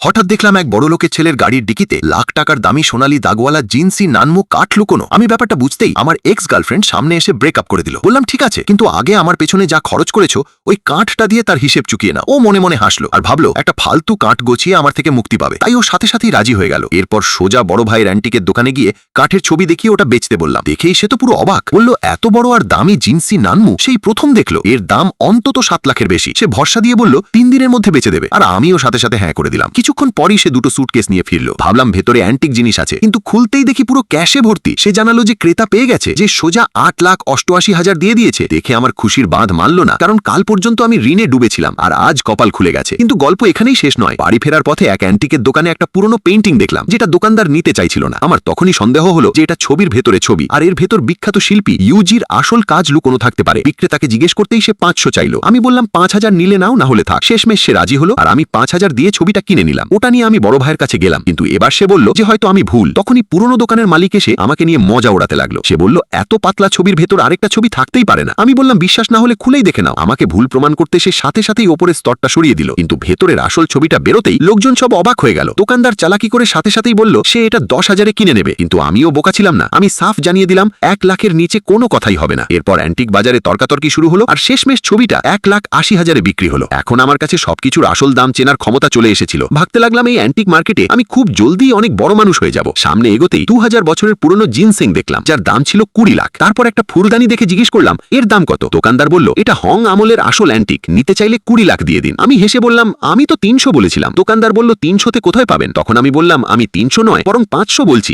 হঠাৎ দেখলাম এক বড় লোকের ছেলের গাড়ির ডিকিতে লাখ টাকার দামি সোনালী দাগওয়ালা জিন্সি নানমু কাঠ লুকোনো। আমি ব্যাপারটা বুঝতেই আমার এক্স গার্লফ্রেন্ড সামনে এসে ব্রেকআপ করে দিল। বললাম ঠিক আছে, কিন্তু আগে আমার পেছনে যা খরচ করেছো ওই কাঠটা দিয়ে তার হিসেব চুকিয়ে না। ও মনে মনে হাসলো আর ভাবলো একটা ফালতু কাঠ গছিয়ে আমার থেকে মুক্তি পাবে, তাই ও সাথে সাথেই রাজি হয়ে গেল। এরপর সোজা বড় ভাইয়ের অ্যান্টিকের দোকানে গিয়ে কাঠের ছবি দেখিয়ে ওটা বেচতে বললাম। দেখেই সে তো পুরো অবাক, বললো এত বড় আর দামি জিন্সি নানমু সেই প্রথম দেখলো, এর দাম অন্তত 7 লাখের বেশি। সে ভরসা দিয়ে বলল 3 দিনের মধ্যে বেচে দেবে, আর আমিও সাথে সাথে হ্যাঁ করে দিলাম। কিছুক্ষণ পরই সে দুটো সুটকেস নিয়ে ফিরলো। ভাবলাম ভেতরে অ্যান্টিক জিনিস আছে, কিন্তু খুলতেই দেখি পুরো ক্যাশে ভর্তি। সে জানালো যে ক্রেতা পেয়ে গেছে, যে সোজা 8,88,000 দিয়ে দিয়েছে। দেখে আমার খুশির বাঁধ মানল না, কারণ কাল পর্যন্ত আমি ঋণে ডুবেছিলাম আর আজ কপাল খুলে গেছে। কিন্তু গল্প এখানেই শেষ নয়। বাড়ি ফেরার পথে এক অ্যান্টিকের দোকানে একটা পুরনো পেইন্টিং দেখলাম, যেটা দোকানদার নিতে চাইছিল না। আমার তখনই সন্দেহ হলো যে এটা ছবির ভেতরে ছবি, আর এর ভেতর বিখ্যাত শিল্পী ইউজির আসল কাজ লুকোনো থাকতে পারে। বিক্রেতাকে জিজ্ঞেস করতেই সে 500 চাইলো। আমি বললাম 5,000 নিলে নাও, না হলে থাক। শেষমেশ সে রাজি হলো আর আমি 5,000 দিয়ে ছবিটা কিনে নিলাম। ওটা নিয়ে আমি বড় ভাইয়ের কাছে গেলাম, কিন্তু এবার সে বলল যে হয়তো আমি ভুল। তখনই পুরনো দোকানের মালিক এসে আমাকে নিয়ে মজা ওড়াতে লাগলো। সে বলল এত পাতলা ছবির ভেতর আরেকটা ছবি থাকতেই পারে না। আমি বললাম বিশ্বাস না হলে খুলেই দেখে নাও। আমাকে ভুল প্রমাণ করতে সে সাথে সাথেই ওপরের স্তরটা সরিয়ে দিল, কিন্তু ভেতরের আসল ছবিটা বেরোতেই লোকজন সব অবাক হয়ে গেল। দোকানদার চালাকি করে সাথে সাথেই বলল সে এটা 10,000-এ কিনে নেবে, কিন্তু আমিও বোকা ছিলাম না। আমি সাফ জানিয়ে দিলাম 1 লাখের নিচে কোনো কথাই হবে না। এরপর অ্যান্টিক বাজারে তর্কাতর্কি শুরু হলো আর শেষমেশ ছবিটা 1,80,000-এ বিক্রি হলো। এখন আমার কাছে সবকিছুর আসল দাম চেনার ক্ষমতা চলে এসেছিল। ভাবতে লাগলাম এই অ্যান্টিক মার্কেটে আমি খুব জলদি অনেক বড় মানুষ হয়ে যাব। সামনে এগোতেই 2000 বছরের পুরনো জিনসেং দেখলাম, যার দাম ছিল 20 লাখ। তারপর একটা ফুলদানি দেখে জিজ্ঞেস করলাম এর দাম কত। দোকানদার বলল এটা হং আমলের আসল অ্যান্টিক, নিতে চাইলে 20 লাখ দিয়ে দিন। আমি হেসে বললাম আমি তো 300 বলেছিলাম। দোকানদার বলল 300-তে কোথায় পাবেন। তখন আমি বললাম আমি 300 নয় বরং 500 বলছি।